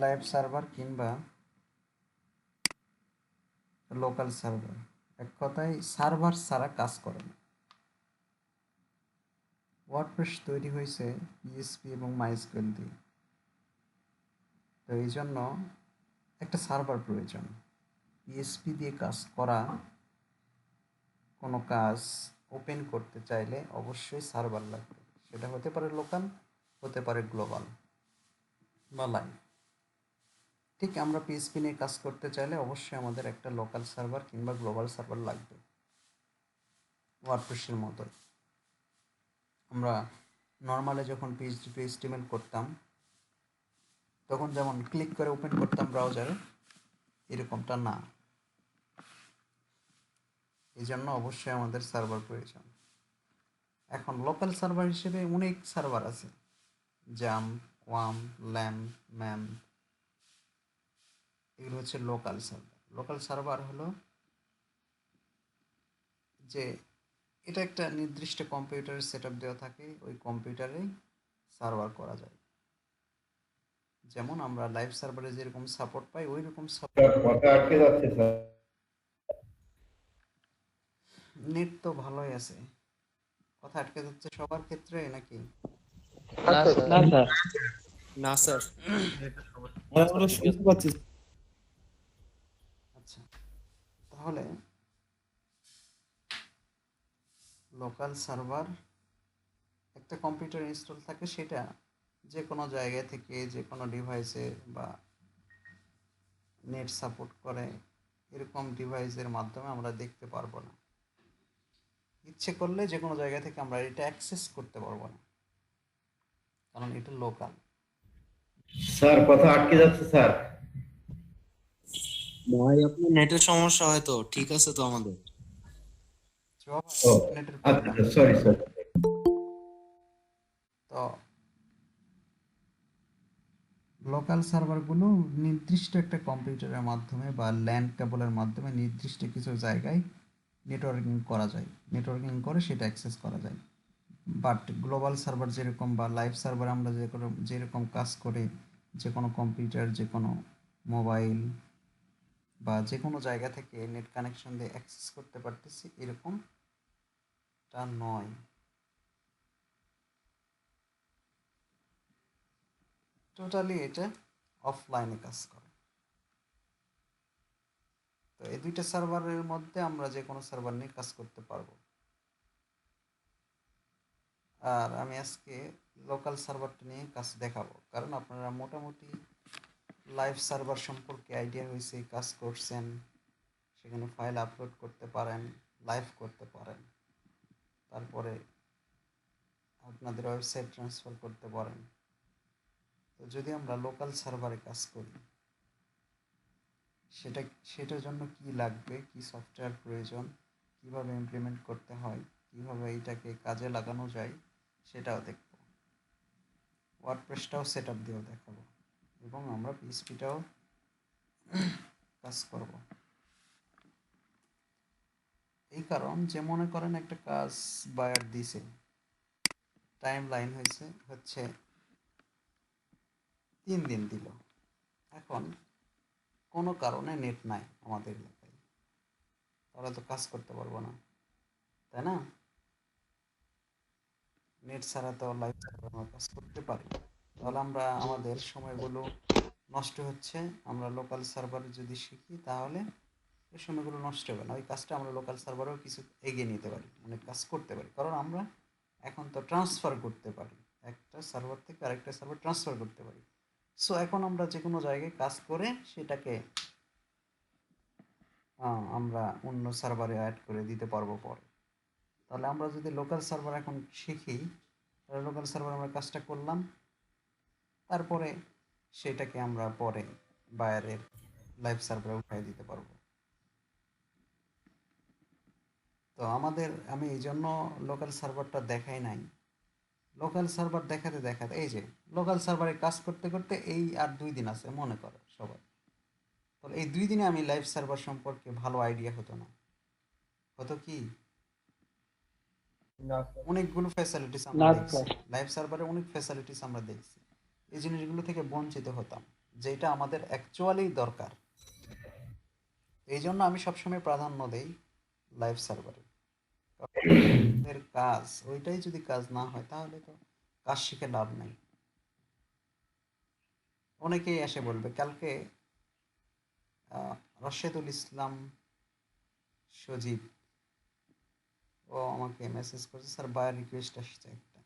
Live server কিংবা local server, এক কথায় সার্ভার ছাড়া কাজ করে না। ওয়ার্ডপ্রেস তৈরি হয়েছে পিএসপি এবং মাইস্কুয়েল দিয়ে। তো এই জন্য একটা সার্ভার প্রয়োজন। পিএসপি দিয়ে কাজ করা কোনো কাজ ওপেন করতে চাইলে অবশ্যই সার্ভার লাগবে। সেটা হতে পারে লোকাল, হতে পারে গ্লোবাল বা লাইভ। ঠিক আমরা পিএসপি নিয়ে কাজ করতে চাইলে অবশ্যই আমাদের একটা লোকাল সার্ভার কিংবা গ্লোবাল সার্ভার লাগবে। ওয়ার্ডপ্রেসের মতো আমরা নর্মালে যখন পিএইচপি এইচটিএমএল করতাম তখন যেমন ক্লিক করে ওপেন করতাম ব্রাউজারে, এরকমটা না। এই জন্য অবশ্যই আমাদের সার্ভার প্রয়োজন। এখন লোকাল সার্ভার হিসেবে অনেক সার্ভার আছে, জাম, ওয়াম, ল্যাম্প, ম্যাম, এগুলো হচ্ছে লোকাল সার্ভার। লোকাল সার্ভার হলো যে এটা একটা নির্দিষ্ট কম্পিউটারের সেট আপ দেওয়া থাকে, ওই কম্পিউটারেই সার্ভার করা যায়। যেমন আমরা লাইভ সার্ভারে যেরকম সাপোর্ট পাই ওই রকম কথা আটকে যাচ্ছে স্যার। নেট তো ভালোই আছে। কথা আটকে যাচ্ছে সবার ক্ষেত্রে নাকি? না স্যার, না স্যার, না স্যার, আমরা শুনতে পাচ্ছি। আচ্ছা, তাহলে লোকাল সার্ভার একটা কম্পিউটার ইনস্টল থাকে, সেটা যে কোনো জায়গা থেকে যে কোনো ডিভাইসে বা নেট সাপোর্ট করে এরকম ডিভাইসের মাধ্যমে আমরা দেখতে পারবো না। ইচ্ছে করলে যে কোনো জায়গা থেকে আমরা এটা অ্যাক্সেস করতে পারবো না, কারণ এটা লোকাল। স্যার কথা আটকে যাচ্ছে স্যার। ভাই আপনার নেটের সমস্যা হয়তো। ঠিক আছে তো আমাদের ও নেটের আচ্ছা প্রবলেম। Sorry sir. তো লোকাল সার্ভারগুলো নির্দিষ্ট একটা কম্পিউটারের মাধ্যমে বা ল্যান কেবলের মাধ্যমে নির্দিষ্ট কিছু জায়গায় নেটওয়ার্কিং করা যায়, নেটওয়ার্কিং করে সেটা অ্যাক্সেস করা যায়। বাট গ্লোবাল সার্ভার যেরকম বা লাইভ সার্ভার আমরা যেরকম কাজ করে যে কোনো কম্পিউটার, যে কোনো মোবাইল বা যে কোনো জায়গা থেকে নেট কানেকশন দিয়ে অ্যাক্সেস করতে পারতেছি, এরকমটা নয়। টোটালি এটা অফলাইনে কাজ করে। তো এই দুইটা সার্ভারের মধ্যে আমরা যে কোনো সার্ভার নিয়ে কাজ করতে পারবো। আর আমি আজকে লোকাল সার্ভারটা নিয়ে কাজ দেখাবো, কারণ আপনারা মোটামুটি লাইভ সার্ভার সম্পর্কে আইডিয়া হয়েছে, কাজ করছেন, সেখানে ফাইল আপলোড করতে পারেন, লাইভ করতে পারেন, তারপরে আপনাদের ওয়েবসাইট ট্রান্সফার করতে পারেন। তো যদি আমরা লোকাল সার্ভারে কাজ করি, সেটার জন্য কি লাগবে, কি সফটওয়্যার প্রয়োজন, কিভাবে ইমপ্লিমেন্ট করতে হয়, কিভাবে এটাকে কাজে লাগানো যায়, সেটাও দেখব। ওয়ার্ডপ্রেসটাও সেট আপ দিয়েও দেখাবো, এবং আমরা পিএইচপিটাও কাজ করব। এই কারণ যে মনে করেন একটা কাজ বায়ার দিছে, টাইম লাইন হচ্ছে 3 দিন দিল, এখন কোনো কারণে নেট নাই আমাদের এলাকায়, তাহলে তো কাজ করতে পারবো না, তাই না? নেট ছাড়া তো লাইভ সার্ভার আমরা কাজ করতে পারি। তাহলে আমরা আমাদের সময়গুলো নষ্ট হচ্ছে। আমরা লোকাল সার্ভারে যদি শিখি তাহলে এই সময়গুলো নষ্ট হবে না, ওই কাজটা আমরা লোকাল সার্ভারেও কিছু এগিয়ে নিতে পারি, মানে কাজ করতে পারি, কারণ আমরা এখন তো ট্রান্সফার করতে পারি, একটা সার্ভার থেকে আরেকটা সার্ভার ট্রান্সফার করতে পারি। সো এখন আমরা যে কোনো জায়গায় কাজ করে সেটাকে আমরা অন্য সার্ভারে অ্যাড করে দিতে পারবো পরে। তাহলে আমরা যদি লোকাল সার্ভার এখন শিখি, তাহলে লোকাল সার্ভার আমরা কাজটা করলাম, তারপরে সেটাকে আমরা পরে বাইরের লাইভ সার্ভারে উঠাই দিতে পারবো। তো আমি এই জন্য লোকাল সার্ভারটা দেখাই নাই। লোকাল সার্ভার দেখাতে দেখাতে এই যে লোকাল সার্ভারে কাজ করতে করতে এই আর 2 দিন আছে মনে করো সবাই, তাহলে এই 2 দিনে আমি লাইভ সার্ভার সম্পর্কে ভালো আইডিয়া হতো না। হতো কি? অনেকগুলো ফ্যাসিলিটিস আমরা না দেখছি, স্যার, লাইভ সার্ভারে অনেক ফ্যাসিলিটিস আমরা দেখছি, এই জিনিসগুলো থেকে বঞ্চিত হতাম। যেটা আমাদের অ্যাকচুয়ালি দরকার। এই জন্য আমি সবসময় প্রাধান্য দেই লাইভ সার্ভারে। এর কাজ ওইটাই যদি কাজ না হয় তাহলে তো কাজ শিখে লাভ নাই। অনেকেই এসে বলবে কালকে রাশেদুল ইসলাম সজীব ও আমাকে মেসেজ করছে, স্যার বায়ার রিকোয়েস্ট আসছে একটা,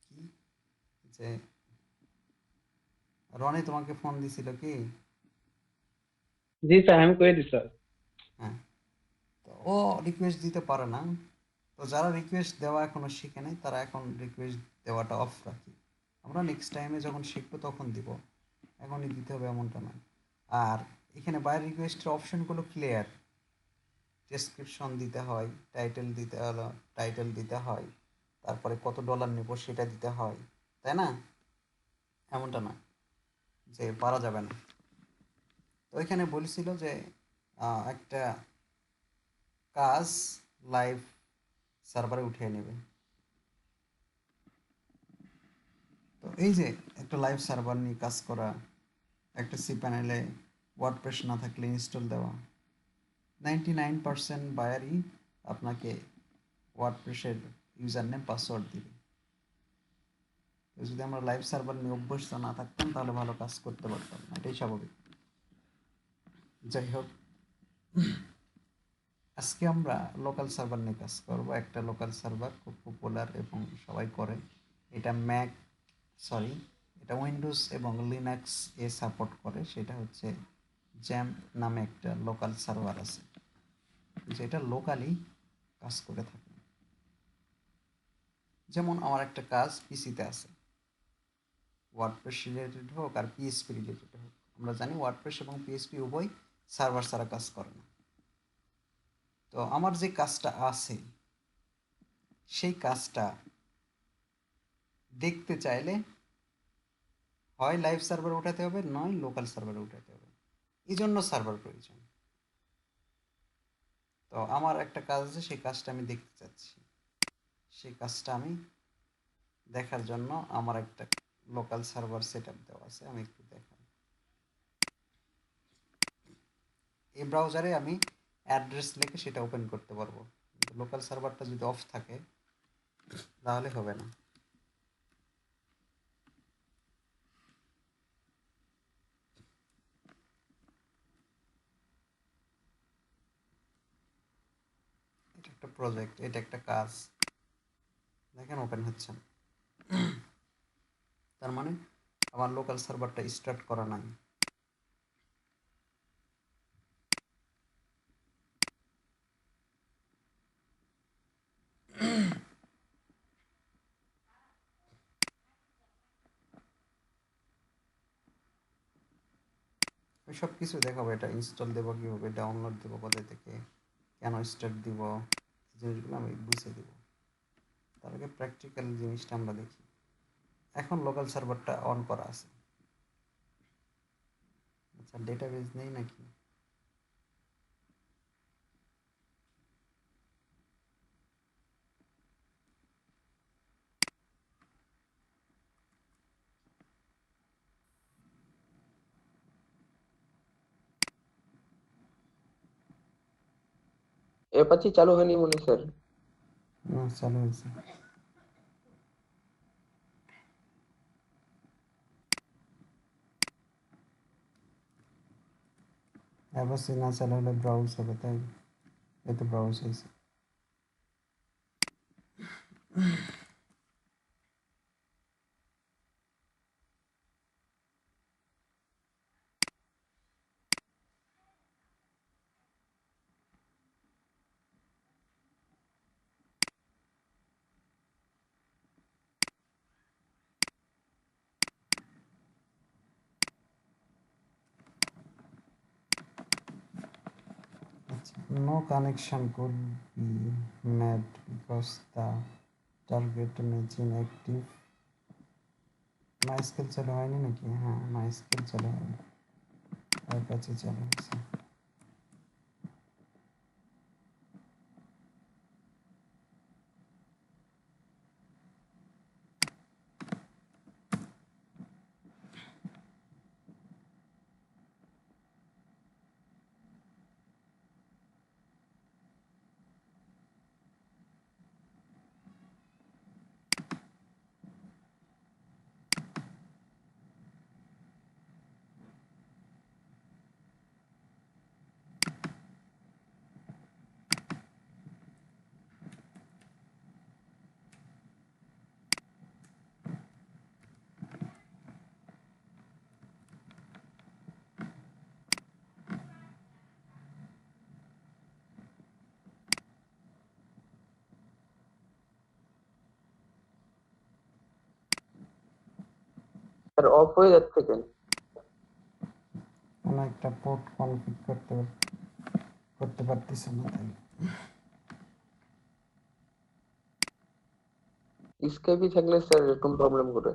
কি যে রনি তোমাকে ফোন দিছিল কি? জি স্যার, আমি করে দিই স্যার। হ্যাঁ, তো ও রিকোয়েস্ট দিতে পারে না। তো যারা রিকোয়েস্ট দেওয়া এখনো শিখে নাই তারা এখন রিকোয়েস্ট দেওয়াটা অফ রাখি। আমরা নেক্সট টাইমে যখন শিখবো তখন দিব, এখনই দিতে হবে এমনটা নয়। আর এখানে বায়ার রিকোয়েস্টের অপশনগুলো ক্লিয়ার। ডেসক্রিপশন দিতে হয়, টাইটেল দিতে হয়, তারপরে কত ডলার নেব সেটা দিতে হয়, তাই না? এমনটা না যে পারা যাবে না। তো এখানে বলেছিল যে একটা কাজ লাইভ সার্ভারে উঠিয়ে নেবে। তো এই যে একটা লাইভ সার্ভার নিয়ে কাজ করা, একটা সি প্যানেলে ওয়ার্ডপ্রেস না থাকলে ইনস্টল দেওয়া, 99% বায়ারই আপনাকে ওয়ার্ডপ্রেসের ইউজার নেম পাসওয়ার্ড দিবে। তো যদি আমরা লাইভ সার্ভার নিয়ে অভ্যস্ত না থাকতাম তাহলে ভালো কাজ করতে পারতাম না, এটাই স্বাভাবিক। যাই হোক, আজকে আমরা লোকাল সার্ভার নিয়ে কাজ করব। একটা লোকাল সার্ভার খুব পপুলার এবং সবাই করে। এটা এটা উইন্ডোজ এবং লিনাক্স এ সাপোর্ট করে। সেটা হচ্ছে জ্যাম্প নামে একটা লোকাল সার্ভার আছে, যেটা লোকালি কাজ করে থাকে। যেমন আমার একটা কাজ পিসিতে আছে, ওয়ার্ডপ্রেস রিলেটেড হোক আর পিএসপি রিলেটেড হোক। আমরা জানি ওয়ার্ডপ্রেস এবং পিএসপি উভয় সার্ভার ছাড়া কাজ করে না। তো আমার যে কাজটা আছে সেই কাজটা দেখতে চাইলে হয় লাইভ সার্ভারে উঠাতে হবে, নয় লোকাল সার্ভারে উঠাতে হবে। এই জন্য সার্ভার প্রয়োজন। তো আমার একটা কাজ আছে, সেই কাজটা আমি দেখতে চাচ্ছি। সেই কাজটা আমি দেখার জন্য আমার একটা লোকাল সার্ভার সেট আপ দেওয়া আছে, আমি একটু দেখাই। এই ব্রাউজারে আমি অ্যাড্রেস লিখে সেটা ওপেন করতে পারবো, কিন্তু লোকাল সার্ভারটা যদি অফ থাকে তাহলে হবে না। এটা একটা প্রজেক্ট, এটা একটা কাজ, দেখেন ওপেন হচ্ছে না। তার মানে আমার লোকাল সার্ভারটা স্টার্ট করা নাই। আমি সব কিছু দেখাবো, এটা ইনস্টল দেবো কীভাবে, ডাউনলোড দেবো কোথা থেকে, কেন স্টার্ট দিব, জিনিসগুলো আমি বুঝিয়ে দেবো। তার আগে প্র্যাকটিক্যাল জিনিসটা আমরা দেখি। এখন লোকাল সার্ভারটা অন করা আছে। আচ্ছা, ডেটাবেজ নেই নাকি? অ্যাপাচি চালু হয়নি মনে স্যার। না, চালু হয়েছে। অ্যাপাচি না চালু হলে ব্রাউজ হবে, তাই এই তো ব্রাউজ হয়েছে। No connection could be made because the target image inactive. MySQL চালু হয়নি নাকি? হ্যাঁ, মাইস্কেল চালু হয়নি, অ্যাপাচি চালু হয়েছে। স্যার অফ হয়ে যাচ্ছে কেন? কোনো একটা পোর্ট কনফিগ করতে পারতেছে না তাই। স্কাইপই থাকলে স্যার এরকম প্রবলেম করে।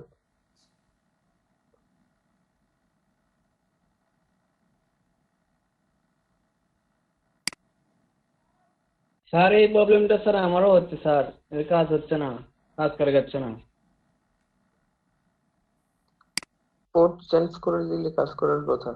স্যার এই প্রবলেমটা স্যার আমারও হচ্ছে স্যার, এর কাজ হচ্ছে না, কাজ করে যাচ্ছে না। পোর্ট চেঞ্জ করে দিলে কাজ করার কথা।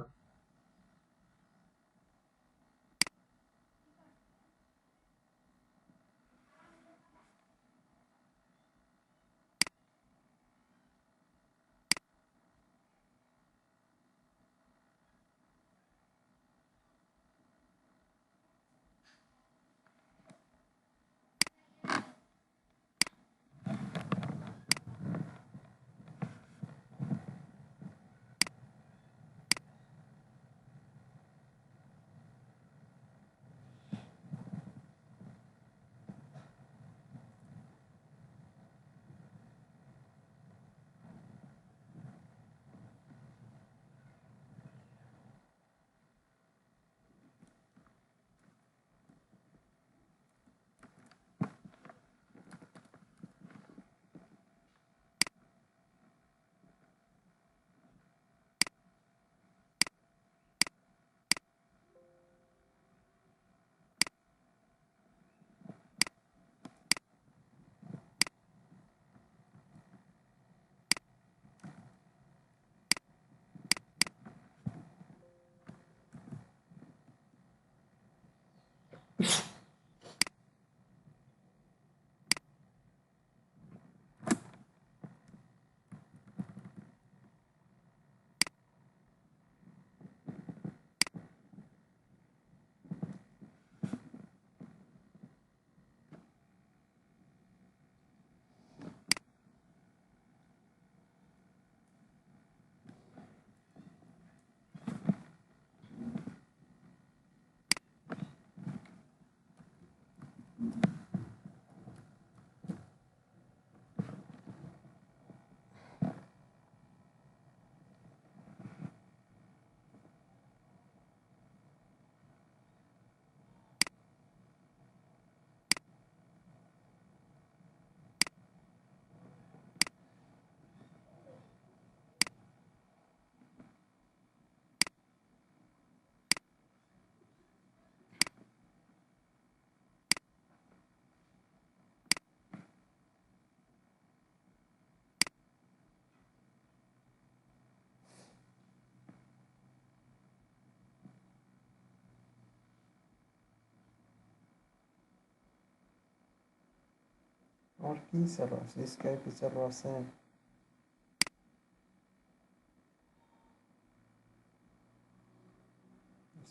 আর কি চালু আছে? স্কাইপে চালু আছে?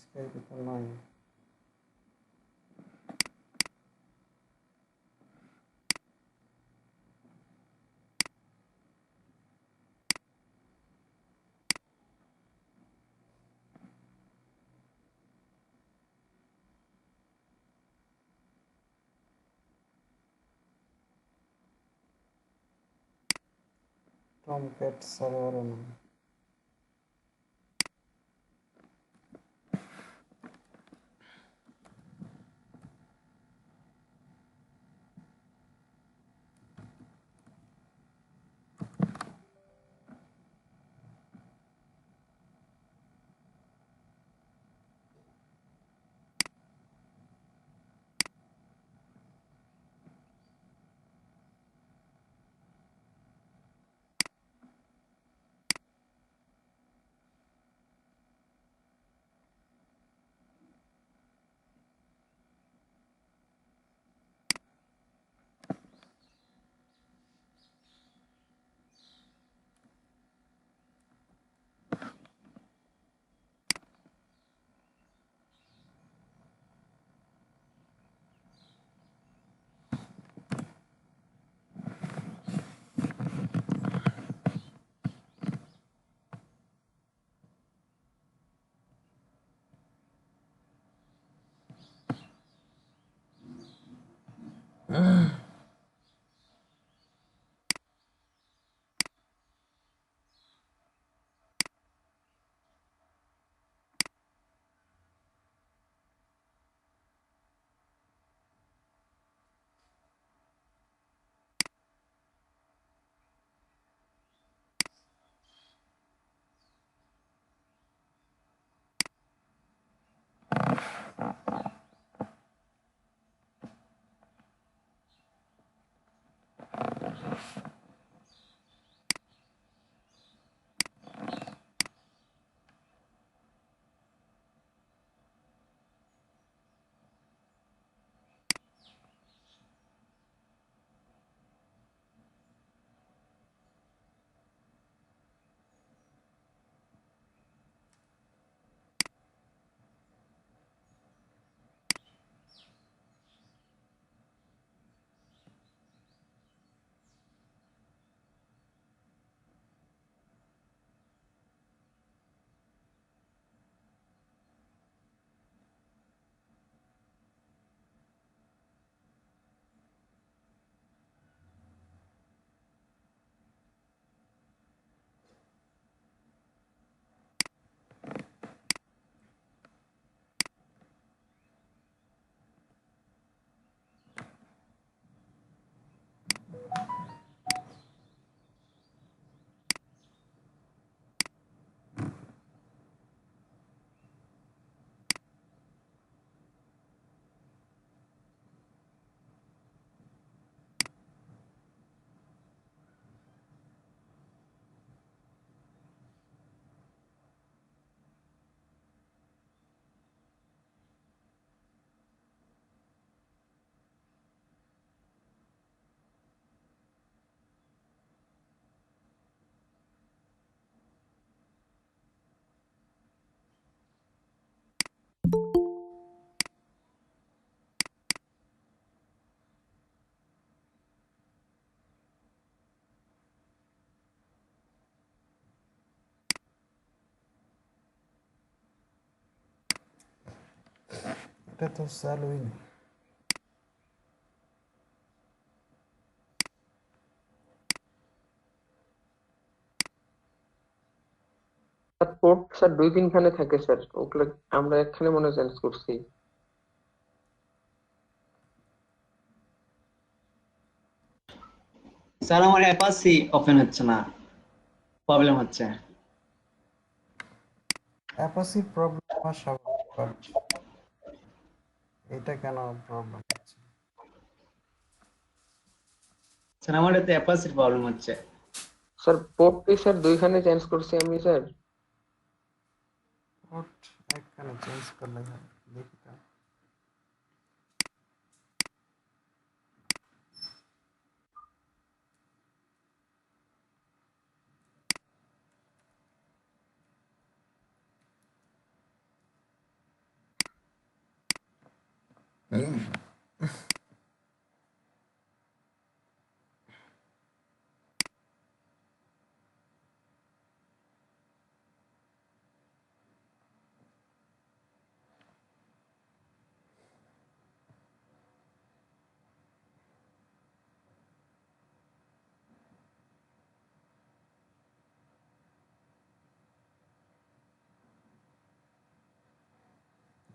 স্কাইপে তো নাই। টমক্যাট সার্ভারও নাই। এটা তো চালুই নেই। স্যার পোর্ট স্যার 2-3 খানে থাকে স্যার, ওগুলো আমরা একখানে মনে চেঞ্জ করছি। স্যার আমার অ্যাপাসি ওপেন হচ্ছে না, প্রবলেম হচ্ছে। অ্যাপাসির প্রবলেম হওয়া স্বাভাবিক, বাট এটা কেন প্রবলেম হচ্ছে? স্যার আমার এতে অ্যাপাসির প্রবলেম হচ্ছে। স্যার পোর্টটি স্যার 2খানে চেঞ্জ করছি আমি স্যার। পোর্ট একখানে চেঞ্জ করলে হয়, দেখি তো।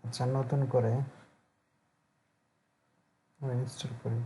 আচ্ছা, নতুন করে ইনস্টল করি।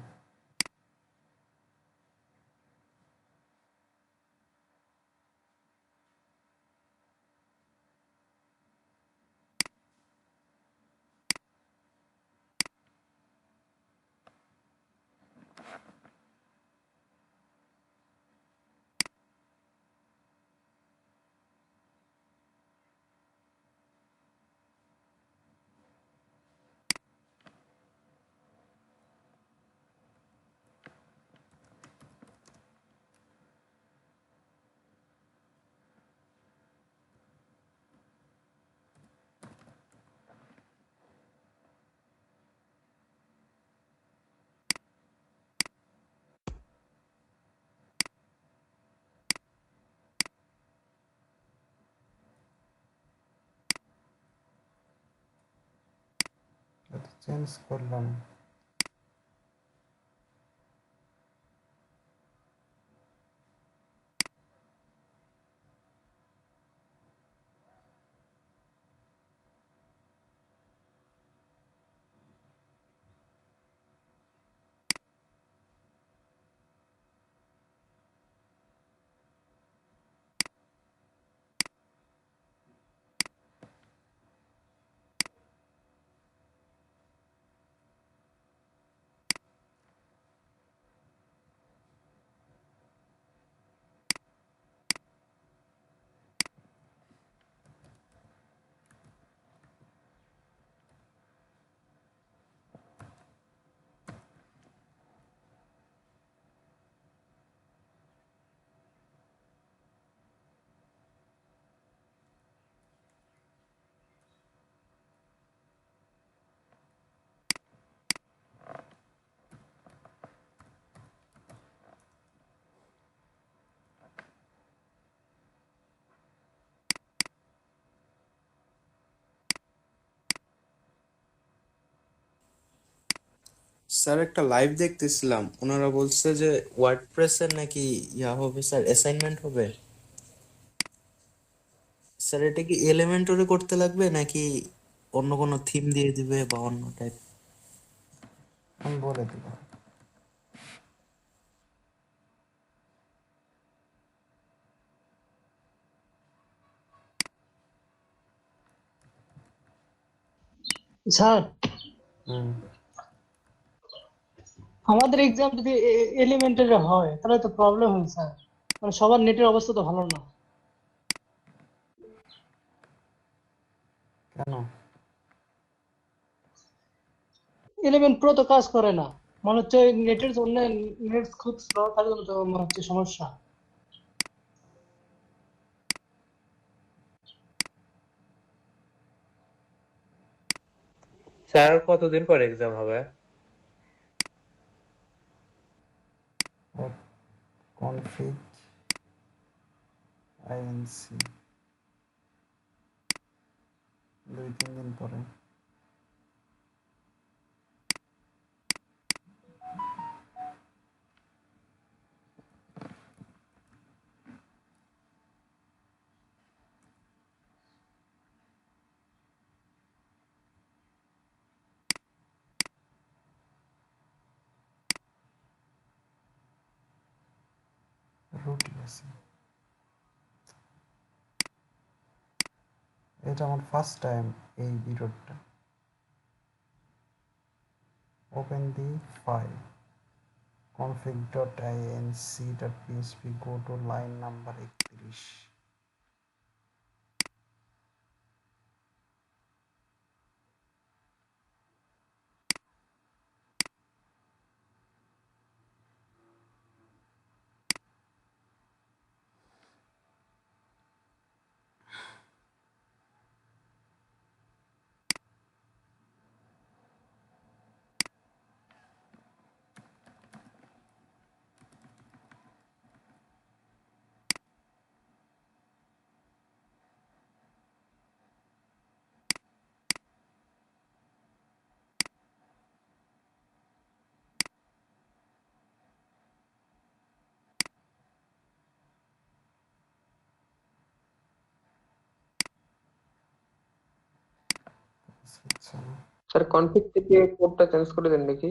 এটা চেঞ্জ করলাম। স্যার একটা লাইভ দেখতেছিলাম, ওনারা বলছে যে ওয়ার্ডপ্রেসের নাকি ইয়া হবে স্যার, অ্যাসাইনমেন্ট হবে। স্যার এটা কি এলিমেন্টরে করতে লাগবে নাকি অন্য কোনো থিম দিয়ে দিবে বা অন্য টাইপ? আমি বলে দিব। স্যার হুম। আমাদের এক্সাম যদি এলিমেন্টারি হয় তাহলে তো প্রবলেম হয় স্যার, মানে সবার নেটের অবস্থা তো ভালো না। কেন? 11 প্রো তো কাজ করে না, মনে হচ্ছে নেটের জন্য, নেট খুব স্লো তার জন্য তো মনে হচ্ছে সমস্যা। স্যার কতদিন পর এক্সাম হবে? কনফিগ আইএনসি 2-3 দিন পরে। রুটি আছে। এটা আমার ফার্স্ট টাইম এই বিরোধটা। Open the file config.inc.php, go to line number 31। আচ্ছা, স্যার কনফিগ থেকে কোডটা চেঞ্জ করে দেন দেখি।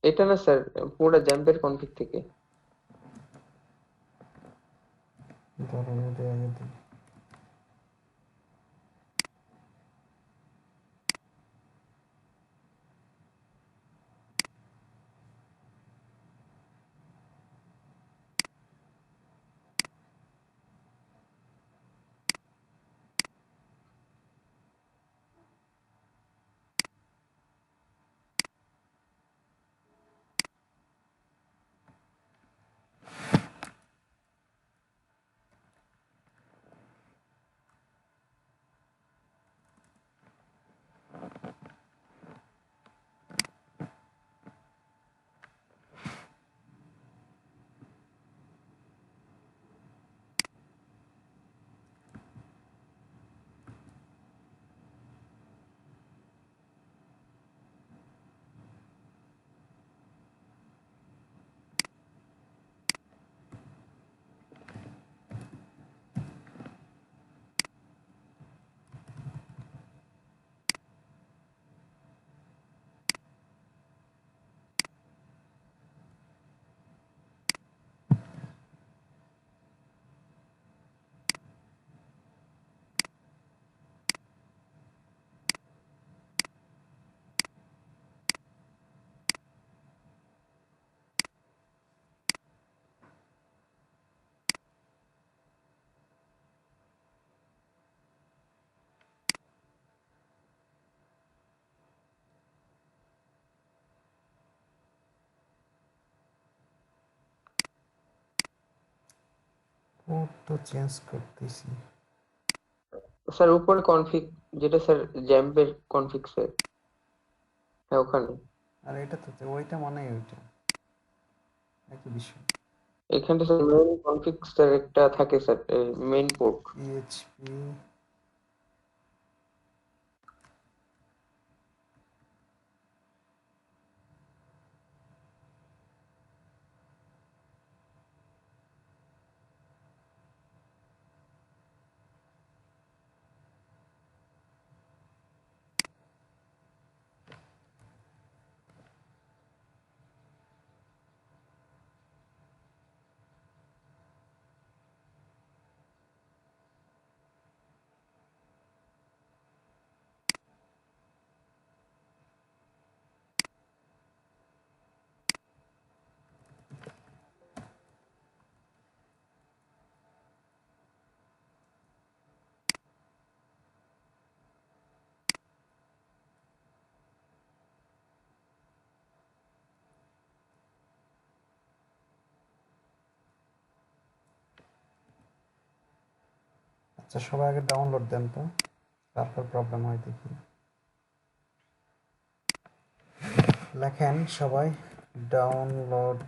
এটা না স্যার, পুরোটা জ্যাম্পের কনফিগ থেকে। ধরুন এটা আগে দিই। কোড তো চেঞ্জ করতেছি। স্যার উপরে কনফিগ, যেটা স্যার জ্যাম্পের কনফিগ স্যার, হ্যাঁ ওখানে। আর এটা তো ওইটা মানে ওইটা একই বিষয়। এখানটা স্যার মেইন কনফিগ স্যার একটা থাকে স্যার, মেইন পোর্ট। PHP আচ্ছা, সবাই আগে ডাউনলোড দেন তো, তারপর প্রবলেম হয় দেখি। লেখেন সবাই ডাউনলোড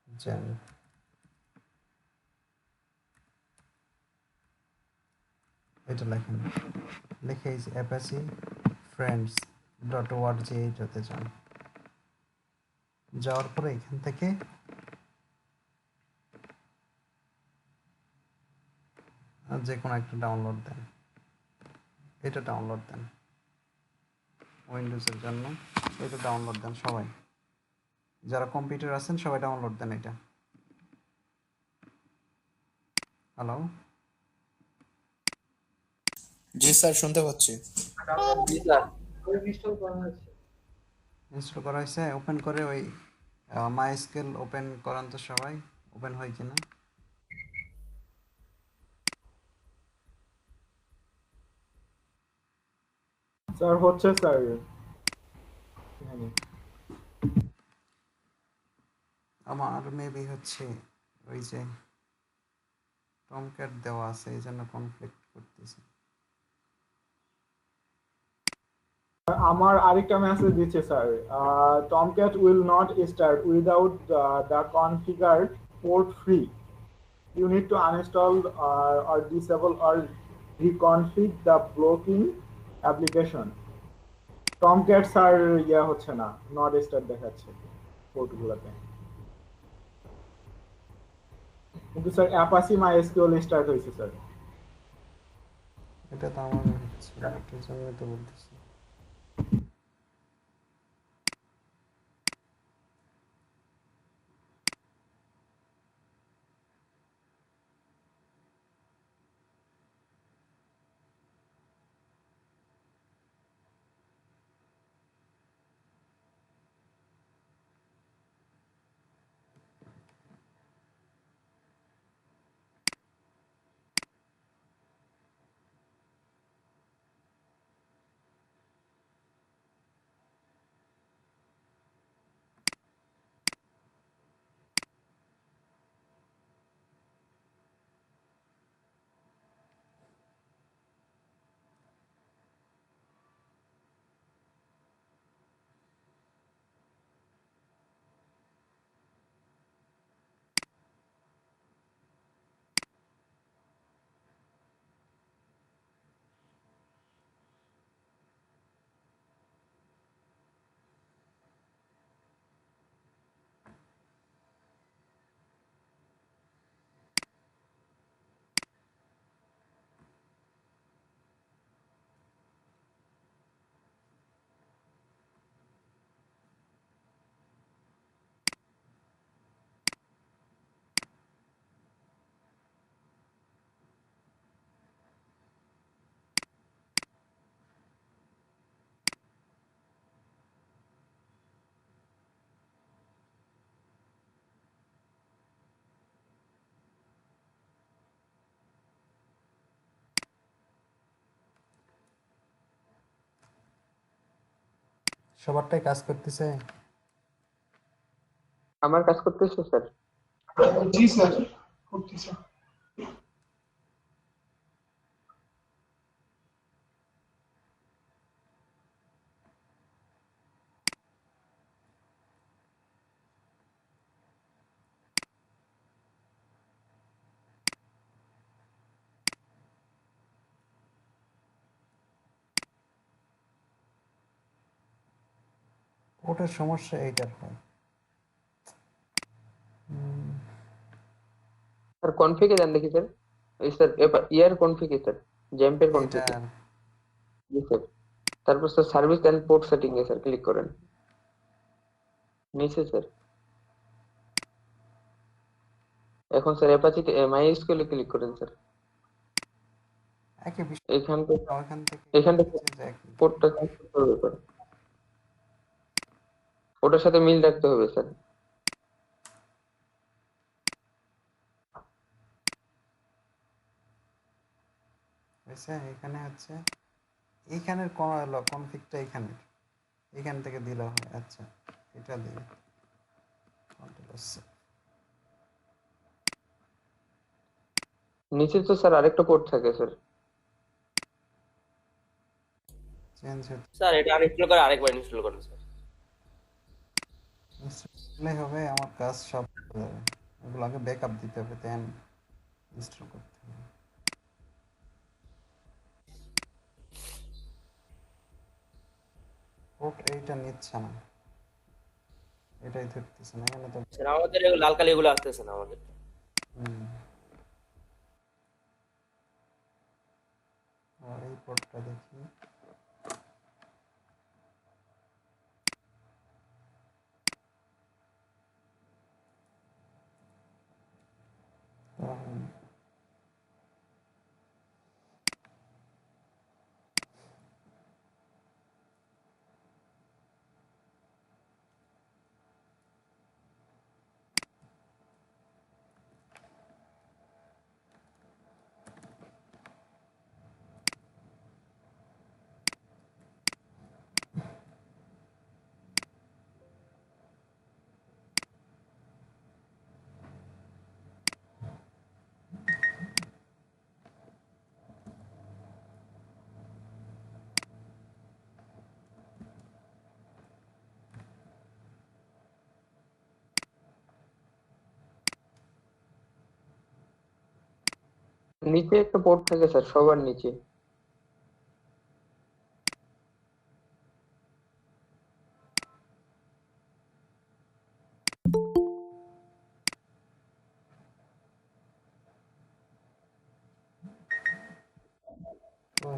জেন। এটা লেখেন, লিখে এই যে অ্যাপাচি ফ্রেন্ডস .org এইটাতে যান। যাওয়ার পরে এখান থেকে যে কোনো একটা ডাউনলোড দেন। এটা ডাউনলোড দেন, উইন্ডোজের জন্য এটা ডাউনলোড দেন সবাই, যারা কম্পিউটার আছেন সবাই ডাউনলোড দেন এটা। হ্যালো, জি স্যার, শুনতে পাচ্ছি। জি স্যার। ইনস্টল করা হয়েছে? ওপেন করে ওই মাই স্কেল ওপেন করান তো সবাই, ওপেন হয় কিনা। স্যার হচ্ছে স্যার। আমার মেবি হচ্ছে ওই যে টমক্যাট দেওয়া আছে এই জন্য কনফ্লিক্ট করতেছে। আমার আরেকটা মেসেজ দিচ্ছে sir, Tomcat will not start without the configure port free, you need to uninstall or disable or reconfig the blocking application. Tomcat sir ইয়া হচ্ছে না, নট স্টার্ট দেখাচ্ছে পোর্টগুলোতে, কিন্তু স্যার অ্যাপাচি মাইএসকিউএল স্টার্ট হয়েছে স্যার। এটা তো আমার হচ্ছে না, কি জন্য তো বলতেছি। সবারটাই কাজ করতেছে? আমার কাজ করতেছে স্যার। জি স্যার, করতেছে। ওটার সমস্যা এইটার হয়। স্যার কনফিগে যান দেখি স্যার, এই স্যার ইয়ার কনফিগে স্যার, জ্যাম্পের কনফিগে। এটার জি স্যার। তারপর sir service and port setting এ স্যার ক্লিক করেন নিচে স্যার। এখন স্যার অ্যাপাচি মাইএসকিউএল এ ক্লিক করেন স্যার। একই বিষয়, এখান থেকে এখান থেকে এখান থেকে নিচে যে একই। পোর্টটা চেঞ্জ করতে হবে স্যার, ওটার সাথে মিল রাখতে হবে স্যার। হয়েছে? এখানে হচ্ছে এইখানের কনফিগটা এখানের, এখান থেকে দিলে হয়। আচ্ছা, এটা দিয়ে নিচে তো স্যার আরেকটা পোর্ট থাকে স্যার। চেঞ্জ হতে স্যার এটা আনইনস্টল করে আরেকবার ইনস্টল করুন স্যার। ইনস্টল হবে, আমার কাজ সব হয়ে যাবে। ওগুলো আগে ব্যাকআপ দিতে হবে, দেন ইনস্টল করতে হবে। পোর্ট এইটা নিচ্ছে না, এটাই ধরতেছে না এখানে তো। স্যার আমাদের এগুলো লাল কালি এগুলো আসতেছে না আমাদের। হুম, আর এই পোর্টটা দেখি। তাহলে নিচে একটা পোর্ট থাকে স্যার, সবার নিচে। ও,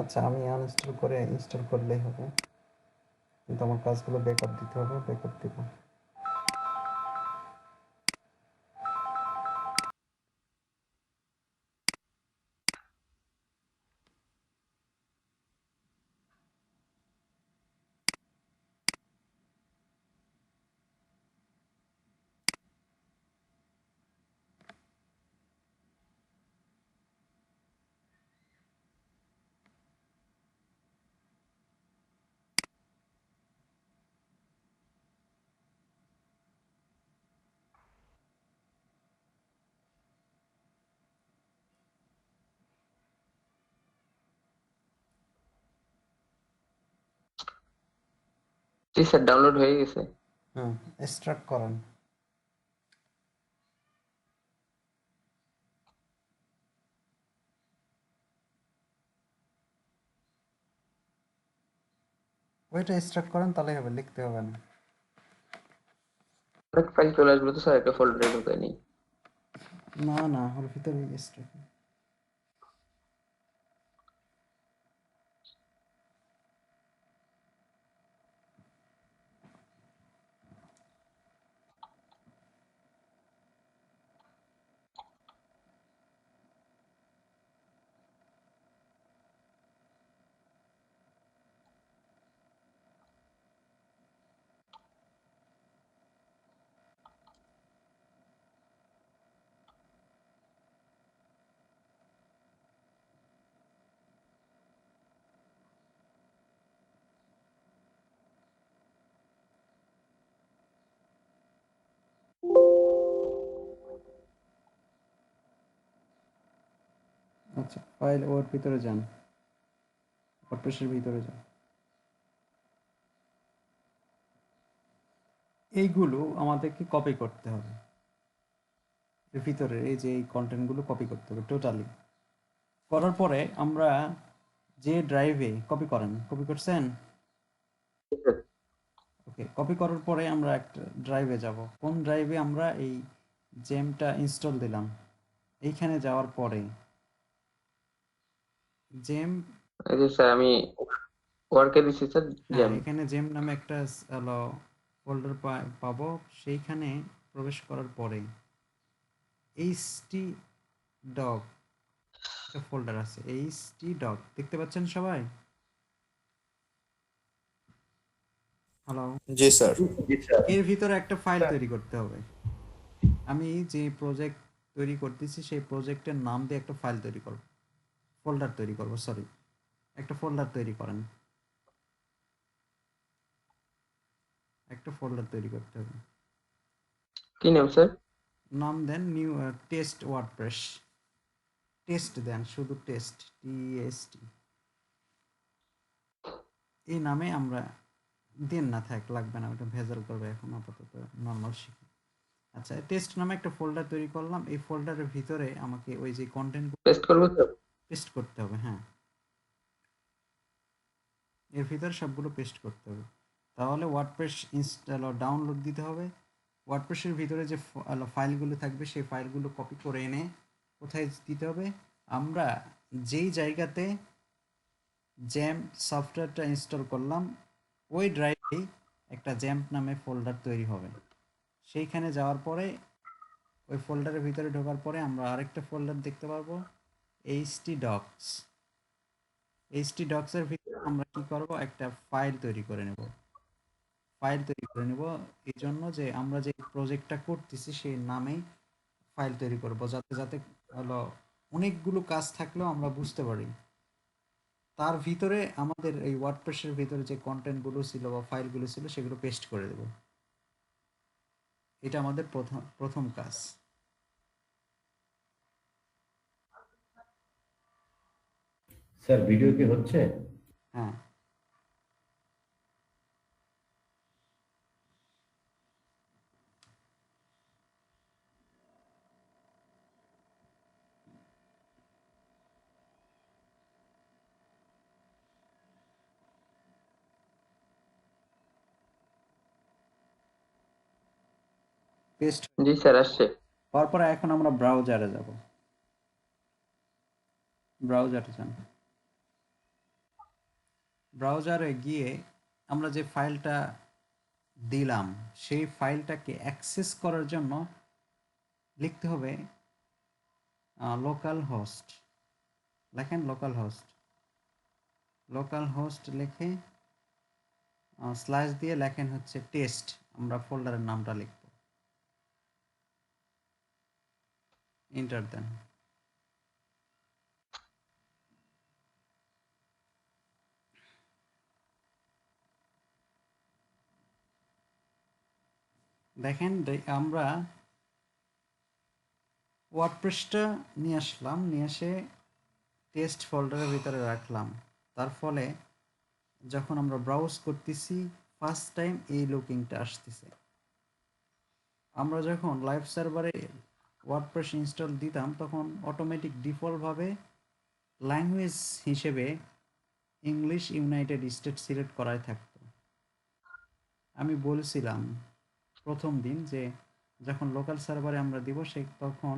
আচ্ছা, আমি আনইনস্টল করে ইনস্টল করলেই হবে, কিন্তু আমার কাজগুলো ব্যাকআপ দিতে হবে, ব্যাকআপ দিব। জি স্যার, ডাউনলোড হয়ে গেছে। স্টার্ট করেন। ওইটা স্টার্ট করেন, তাহলেই হবে, লিখতে হবে না। অনেক ফাইল চলে আসবে তো স্যার, একটা ফোল্ডারে ঢুকে নি। না না, ওর ভিতরে স্টার্ট। আচ্ছা, ফাইল ওর ভিতরে যান, ওয়ার্ডপ্রেসের ভিতরে যান। এইগুলো আমাদেরকে কপি করতে হবে, এর ভিতরে এই যে এই কন্টেন্টগুলো কপি করতে হবে টোটালি। করার পরে আমরা যে ড্রাইভে কপি করেন, কপি করছেন? ওকে, কপি করার পরে আমরা একটা ড্রাইভে যাব। কোন ড্রাইভে আমরা এই জেমটা ইনস্টল দিলাম, এইখানে যাওয়ার পরে জেম, এই যে স্যার আমি ওয়ার্কে দিচ্ছি স্যার, হ্যাঁ, জ্যাম। এখানে জেম নামে একটা হলো ফোল্ডার পাবো। সেইখানে প্রবেশ করার পরে এইচটি ডগ একটা ফোল্ডার আছে, এইচটি ডগ দেখতে পাচ্ছেন সবাই? হ্যালো, জি স্যার। জি স্যার। এর ভিতরে একটা ফাইল তৈরি করতে হবে। আমি যে প্রজেক্ট তৈরি করতেছি সেই প্রজেক্টের নাম দিয়ে একটা ফাইল তৈরি করব, ফোল্ডার তৈরি করব, সরি, একটা ফোল্ডার তৈরি করেন, একটা ফোল্ডার তৈরি করতে হবে। কি নাম স্যার? নাম দেন নিউ টেস্ট ওয়ার্ডপ্রেস, টেস্ট দেন, শুধু টেস্ট, টিএসটি। এই নামে আমরা দিন না থাক, লাগবে না, ওটা ভেজাল করবে, এখন আপাতত নর্মাল শিখি। আচ্ছা, টেস্ট নামে একটা ফোল্ডার তৈরি করলাম। এই ফোল্ডারের ভিতরে আমাকে ওই যে কন্টেন্ট টেস্ট করবো তো? পেস্ট করতে হবে। হ্যাঁ, এর ভিতরে সবগুলো পেস্ট করতে হবে। তাহলে ওয়ার্ডপ্রেস ইনস্টল ও ডাউনলোড দিতে হবে। ওয়ার্ডপ্রেসের ভিতরে যে ফাইলগুলো থাকবে সেই ফাইলগুলো কপি করে এনে কোথায় দিতে হবে? আমরা যেই জায়গাতে জ্যাম্প সফটওয়্যারটা ইনস্টল করলাম ওই ড্রাইভে একটা জ্যাম্প নামে ফোল্ডার তৈরি হবে। সেইখানে যাওয়ার পরে ওই ফোল্ডারের ভিতরে ঢোকার পরে আমরা আরেকটা ফোল্ডার দেখতে পারবো, htdocs। htdocs এর ভিতরে আমরা কি করব? একটা ফাইল তৈরি করে নেব। এই জন্য যে আমরা যে প্রজেক্টটা করতেছি সেই নামেই ফাইল তৈরি করব, যাতে যাতে হলো অনেকগুলো কাজ থাকলেও আমরা বুঝতে পারি। তার ভিতরে আমাদের এই ওয়ার্ডপ্রেসের ভিতরে যে কন্টেন্টগুলো ছিল বা ফাইলগুলো ছিল সেগুলো পেস্ট করে দেব। এটা আমাদের প্রথম কাজ। স্যার ভিডিও কি হচ্ছে? হ্যাঁ, পেস্ট জি স্যার, আসছে। হওয়ার পরে এখন আমরা ব্রাউজারে যাব। ব্রাউজারে যান। ব্রাউজারে গিয়ে আমরা যে ফাইলটা দিলাম সেই ফাইলটাকে অ্যাক্সেস করার জন্য লিখতে হবে লোকাল হোস্ট। লেখেন লোকাল হোস্ট লিখে স্ল্যাশ দিয়ে লেখেন হচ্ছে টেস্ট। আমরা ফোল্ডারের নামটা লিখব, এন্টার দেন। দেখেন আমরা ওয়ার্ডপ্রেসটা নিয়ে আসলাম, নিয়ে এসে টেস্ট ফোল্ডারের ভিতরে রাখলাম। তার ফলে যখন আমরা ব্রাউজ করতেছি ফার্স্ট টাইম এই লুকিংটা আসতেছে। আমরা যখন লাইভ সার্ভারে ওয়ার্ডপ্রেস ইনস্টল দিতাম তখন অটোমেটিক ডিফল্টভাবে ল্যাঙ্গুয়েজ হিসেবে ইংলিশ ইউনাইটেড স্টেট সিলেক্ট করাই থাকতো। আমি বলছিলাম প্রথম দিন যে যখন লোকাল সার্ভারে আমরা দিব তখন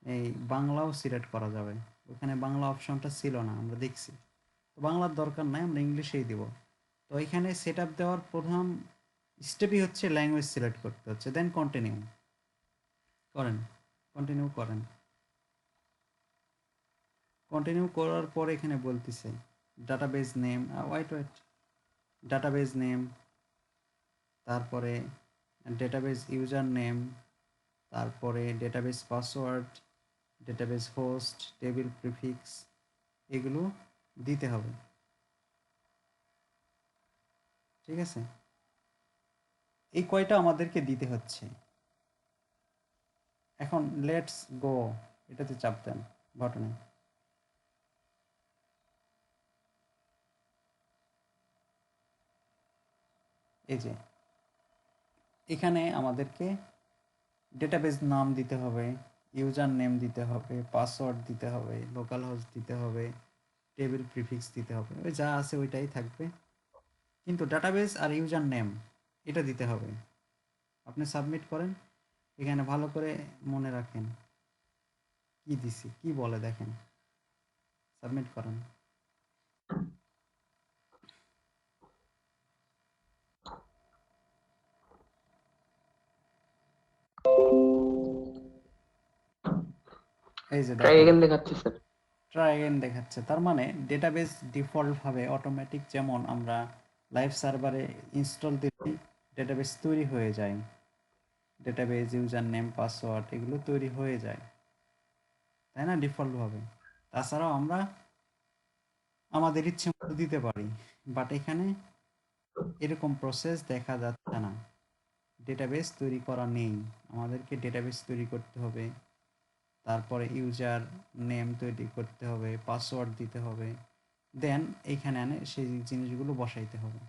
এই বাংলাও সিলেক্ট করা যাবে। ওখানে বাংলা অপশনটা ছিল না, আমরা দেখছি। তো বাংলার দরকার নাই, আমরা ইংলিশেই দিব। তো এখানে সেট আপ দেওয়ার প্রথম স্টেপই হচ্ছে ল্যাঙ্গুয়েজ সিলেক্ট করতে হচ্ছে, দেন কন্টিনিউ করেন। কন্টিনিউ করার পরে এখানে বলতেছে ডাটাবেজ নেম, ডাটাবেজ নেম, তারপরে ডেটাবেজ ইউজার নেম, তারপরে database password, database host, table prefix, এগুলো দিতে হবে। ঠিক আছে, এই কয়টা আমাদেরকে দিতে হচ্ছে। এখন লেটস গো এটাতে চাপ দেন বাটনে। এই যে এখানে আমাদেরকে ডেটাবেজ নাম দিতে হবে, ইউজার নেম দিতে হবে, পাসওয়ার্ড দিতে হবে, লোকাল হোস্ট দিতে হবে, টেবিল প্রিফিক্স দিতে হবে, ওই যা আছে ওইটাই থাকবে, কিন্তু ডাটাবেজ আর ইউজার নেম এটা দিতে হবে। আপনি সাবমিট করেন, এখানে ভালো করে মনে রাখেন কি দিছি, কি বলে দেখেন, সাবমিট করেন। এই যে ট্রাই এগেন দেখাচ্ছে স্যার। ট্রাই এগেন দেখাচ্ছে। তার মানে ডেটাবেজ ডিফল্টভাবে অটোমেটিক যেমন আমরা লাইভ সার্ভারে ইনস্টল দিলে ডেটাবেজ তৈরি হয়ে যায়, ডেটাবেজ ইউজার নেম পাসওয়ার্ড এগুলো তৈরি হয়ে যায়, তাই না, ডিফল্টভাবে। তাছাড়াও আমরা আমাদের ইচ্ছে মতো দিতে পারি, বাট এখানে এরকম প্রসেস দেখা যাচ্ছে না, ডেটাবেজ তৈরি করা নেই। আমাদেরকে ডেটাবেজ তৈরি করতে হবে, তারপরে ইউজার নেম তৈরি করতে হবে, পাসওয়ার্ড দিতে হবে, দেন এইখানে এনে সেই জিনিসগুলো বসাইতে হবে।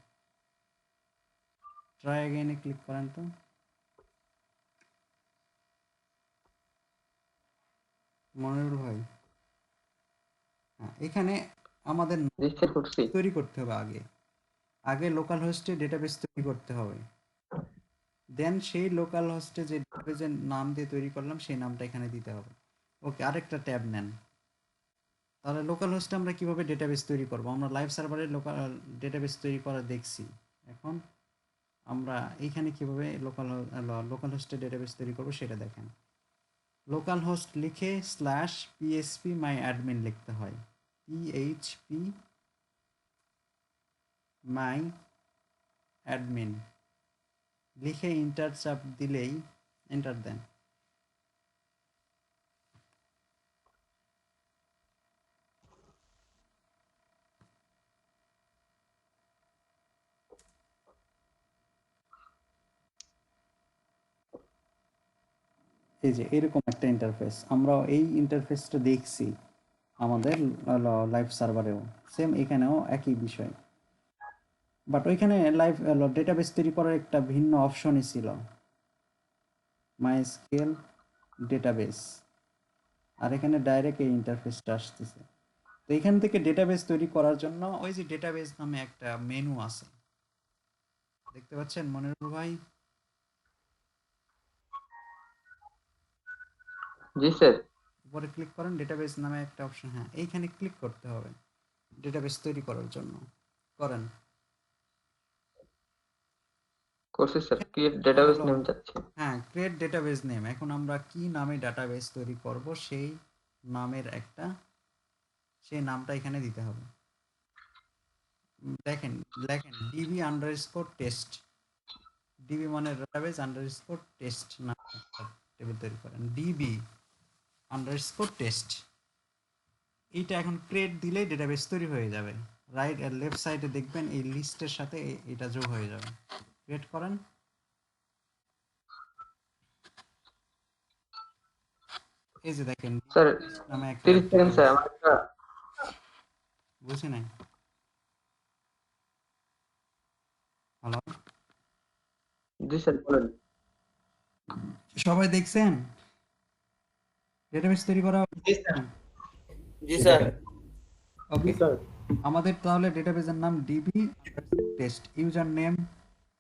ট্রাই অ্যাগেইনে ক্লিক করেন তো। মনিরুল ভাই, হ্যাঁ, এখানে আমাদের জি স্যার করছি। তৈরি করতে হবে আগে। আগে লোকাল হোস্টে ডেটাবেস তৈরি করতে হবে, দেন সেই লোকাল হোস্টে যে ডেটাবেসের নাম দিয়ে তৈরি করলাম সেই নামটা এখানে দিতে হবে। ওকে, আরেকটা ট্যাব নেন। তাহলে লোকাল হোস্টে আমরা কিভাবে ডেটাবেস তৈরি করব? আমরা লাইভ সার্ভারে লোকাল ডেটাবেস তৈরি করা দেখছি। এখন আমরা এইখানে কিভাবে লোকাল হোস্টে ডেটাবেস তৈরি করব সেটা দেখেন। লোকাল হোস্ট লিখে /php my admin লিখতে হয়। php my admin লিখে এন্টার চাপ দিলেই এন্টার দেন। এই যে এরকম একটা ইন্টারফেস, আমরা এই ইন্টারফেসটা দেখছি আমাদের লাইভ সার্ভারেও, সেম এখানেও একই বিষয়। বাট ওইখানে লাইভ ডেটাবেস তৈরি করার একটা ভিন্ন অপশনই ছিল, মাইস্কেল ডেটাবেস, আর এখানে ডাইরেক্ট এই ইন্টারফেসটা আসতেছে। তো এখান থেকে ডেটাবেস তৈরি করার জন্য ওই যে ডেটাবেস নামে একটা মেনু আছে, দেখতে পাচ্ছেন মনিরুল ভাই? জি স্যার। উপরে ক্লিক করেন, ডেটাবেস নামে একটা অপশন, হ্যাঁ এইখানে ক্লিক করতে হবে ডেটাবেস তৈরি করার জন্য। করেন। করছি স্যার, ক্রিয়েট ডেটাবেস হলো, নেম যাচ্ছে। হ্যাঁ ক্রিয়েট ডেটাবেস নেম। এখন আমরা কি নামে ডাটাবেস তৈরি করব সেই নামের একটা, সেই নামটা এখানে দিতে হবে। দেখেন লেখেন ডিবি আন্ডারস্কোর টেস্ট, ডিবি মানে ডাটাবেস আন্ডারস্কোর টেস্ট নাম টেবিল তৈরি করেন, ডিবি আন্ডারস্কোর টেস্ট। এইটা এখন ক্রিয়েট দিলেই ডেটাবেস তৈরি হয়ে যাবে। রাইট আর লেফট সাইডে দেখবেন এই লিস্টের সাথে এটা যোগ হয়ে যাবে। ক্রিয়েট করেন। এই যে দেখেন স্যার নামে একটা 30 সেকেন্ড স্যার, database। আমার একটা। বুঝি নাই। হ্যালো, জি স্যার বলেন। সবাই দেখছেন ডেটাবেস তৈরি করা? জি স্যার। ওকে, জি স্যার। আমাদের তাহলে ডেটাবেসের নাম ডিবি টেস্ট, ইউজার নেম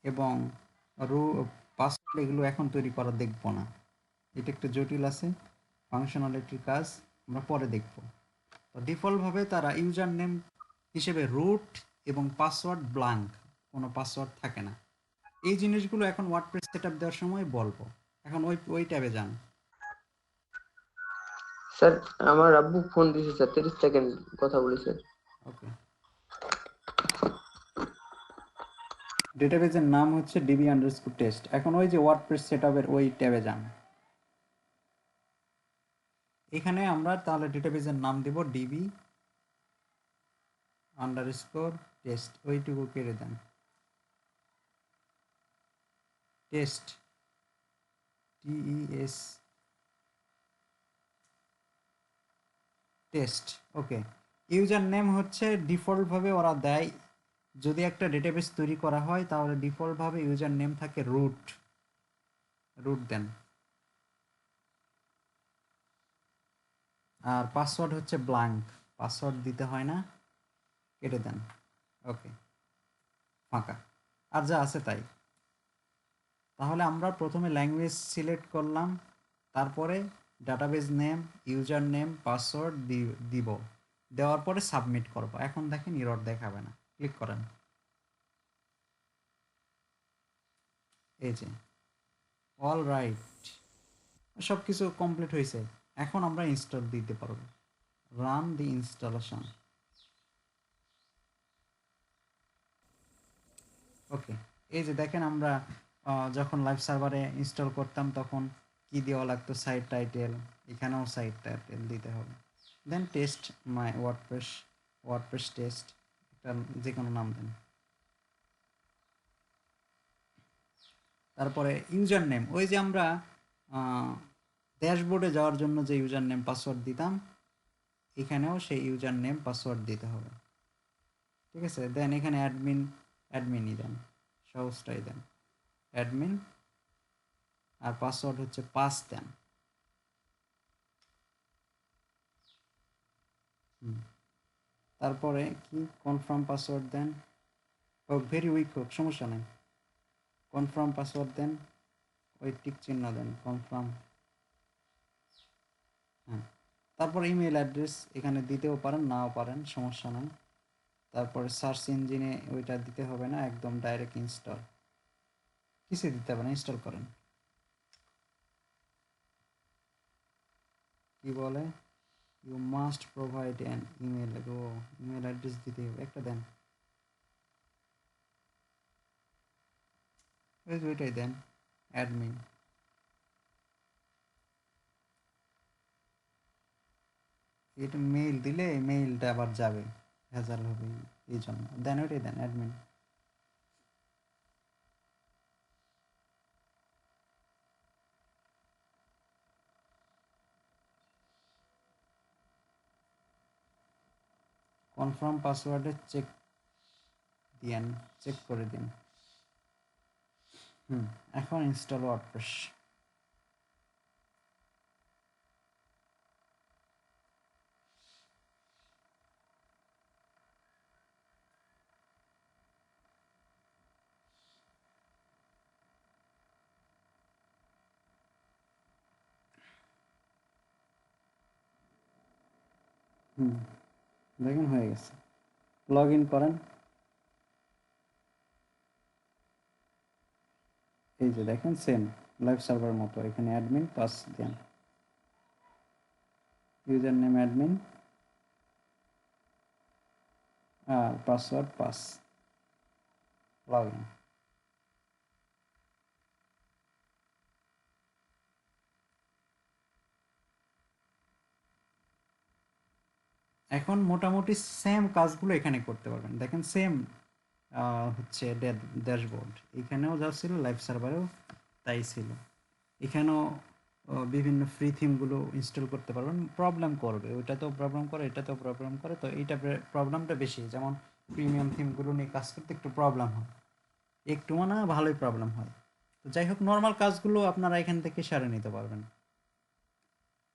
এবং পাসওয়ার্ড এগুলো এখন তৈরি করা দেখব না, এটা একটু জটিল আছে, ফাংশনালিটির কাজ আমরা পরে দেখব। তো ডিফল্টভাবে তারা ইউজার নেম হিসেবে রুট এবং পাসওয়ার্ড ব্ল্যাঙ্ক, কোনো পাসওয়ার্ড থাকে না। এই জিনিসগুলো এখন ওয়ার্ডপ্রেস সেটআপ দেওয়ার সময় বলবো। এখন ওই ট্যাবে যান। স্যার আমার আব্বু ফোন দিয়েছে স্যার, 30 সেকেন্ড কথা বলি স্যার। ওকে, ডেটাবেসের নাম হচ্ছে ডিবি আন্ডারস্কোর টেস্ট। এখন ওই যে ওয়ার্ডপ্রেস সেটআপের ওই ট্যাবে যান। এখানে আমরা তাহলে ডেটাবেসের নাম দেব ডিবি আন্ডারস্কোর টেস্ট, ওইটুকু কেটে দেন, টেস্ট TES টেস্ট। ওকে, ইউজার নেম হচ্ছে ডিফল্টভাবে ওরা দেয়, যদি একটা ডেটাবেস তৈরি করা হয় তাহলে ডিফল্টভাবে ইউজার নেম থাকে রুট, রুট দেন। আর পাসওয়ার্ড হচ্ছে ব্ল্যাঙ্ক, পাসওয়ার্ড দিতে হয় না, কেটে দেন। ওকে, ফাঁকা, আর যা আছে তাই। তাহলে আমরা প্রথমে ল্যাঙ্গুয়েজ সিলেক্ট করলাম, তারপরে database name, user name, password দিব, দেওয়ার পরে সাবমিট করব। এখন দেখেন এরর দেখাবে না, ক্লিক করেন। এই যে অল রাইট, সব কিছু কমপ্লিট হয়েছে। এখন আমরা ইনস্টল দিতে পারবো, রান দি ইনস্টলেশন। ওকে, এই যে দেখেন আমরা যখন লাইভ সার্ভারে ইনস্টল করতাম তখন কি দেওয়া লাগতো, সাইট টাইটেল, এখানেও সাইট টাইটেল দিতে হবে। দেন টেস্ট মাই ওয়ার্ডপ্রেস টেস্ট, এটা যে কোনো নাম দেন। তারপরে ইউজার নেম, ওই যে আমরা ড্যাশবোর্ডে যাওয়ার জন্য যে ইউজার নেম পাসওয়ার্ড দিতাম, এখানেও সেই ইউজার নেম পাসওয়ার্ড দিতে হবে। ঠিক আছে, দেন এখানে অ্যাডমিনই দেন, সহজটাই দেন, অ্যাডমিন, আর পাসওয়ার্ড হচ্ছে পাস দেন। তারপরে কি কনফার্ম পাসওয়ার্ড দেন, ভেরি উইক হোক সমস্যা নেই, কনফার্ম পাসওয়ার্ড দেন, ওই টিক চিহ্ন দেন, কনফার্ম। হ্যাঁ, তারপর ইমেল অ্যাড্রেস এখানে দিতেও পারেন, নাও পারেন, সমস্যা নাই। তারপরে সার্চ ইঞ্জিনে ওইটা দিতে হবে না, একদম ডাইরেক্ট ইনস্টল, কিছু দিতে হবে না, ইনস্টল করেন। কি বলে, you must provide an email, ও ইমেল অ্যাড্রেস দিতে হবে, একটা দেন, ওইটাই দেন, অ্যাডমিন। এটা মেইল দিলে মেইলটা আবার যাবে, ভেজাল হবে, এই জন্য দেন ওইটাই দেন, অ্যাডমিন। কনফার্ম পাসওয়ার্ডে চেক করে দিন। এখন ইনস্টল ওয়ার্ডপ্রেস। দেখুন হয়ে গেছে, লগ ইন করেন। এই যে দেখেন সেম লাইভ সার্ভার মতো, এখানে অ্যাডমিন পাস দেন, ইউজার নেম অ্যাডমিন আর পাসওয়ার্ড পাস, লগ ইন। এখন মোটামুটি সেম কাজগুলো এখানে করতে পারবেন, দেখেন সেম হচ্ছে ড্যাশবোর্ড, এখানেও যা ছিল লাইভ সার্ভারেও তাই ছিল। এখানেও বিভিন্ন ফ্রি থিমগুলো ইনস্টল করতে পারবেন, প্রবলেম করবে, ওইটাতেও প্রবলেম করে, এটাতেও প্রবলেম করে, তো এইটা প্রবলেমটা বেশি, যেমন প্রিমিয়াম থিমগুলো নিয়ে কাজ করতে একটু প্রবলেম হয়, একটু মানে ভালোই প্রবলেম হয়। তো যাই হোক, নর্মাল কাজগুলো আপনারা এখান থেকে সারে নিতে পারবেন,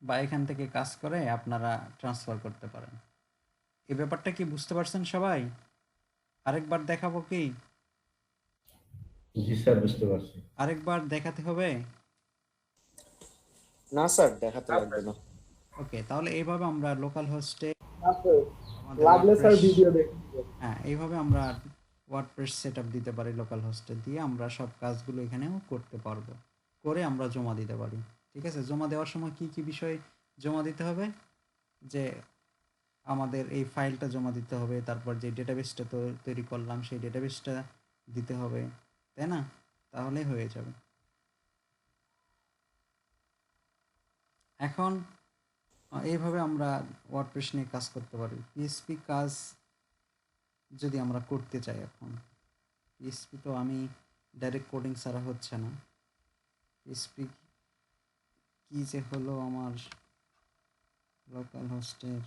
বা এখান থেকে কাজ করে আপনারা ট্রান্সফার করতে পারেন। এই ব্যাপারটা কি বুঝতে পারছেন সবাই? আরেকবার দেখাবো কি? জি স্যার, বুঝতে পারছি। আরেকবার দেখাতে হবে? না স্যার, দেখাতে লাগবে না। ওকে, তাহলে এইভাবে আমরা লোকাল হোস্টে আমাদের লাগলে স্যার ওয়ার্ডপ্রেস, ভিডিও দেখুন। হ্যাঁ এইভাবে আমরা ওয়ার্ডপ্রেস সেটআপ দিতে পারি, লোকাল হোস্টে দিয়ে আমরা সব কাজগুলো এখানেও করতে পারবো, করে আমরা জমা দিতে পারি। ঠিক আছে, জমা দেওয়ার সময় কি কি বিষয় জমা দিতে হবে, যে আমাদের এই ফাইলটা জমা দিতে হবে, তারপর যে ডেটাবেসটা তৈরি করলাম সেই ডেটাবেসটা দিতে হবে, তাই না? তাহলেই হয়ে যাবে। এখন এইভাবে আমরা ওয়ার্ডপ্রেস নিয়ে কাজ করতে পারি। পিএইচপি কাজ যদি আমরা করতে চাই, এখন পিএইচপি তো আমি ডাইরেক্ট কোডিং ছাড়া হচ্ছে না, পিএইচপি কি যে হলো আমার লোকাল হোস্টের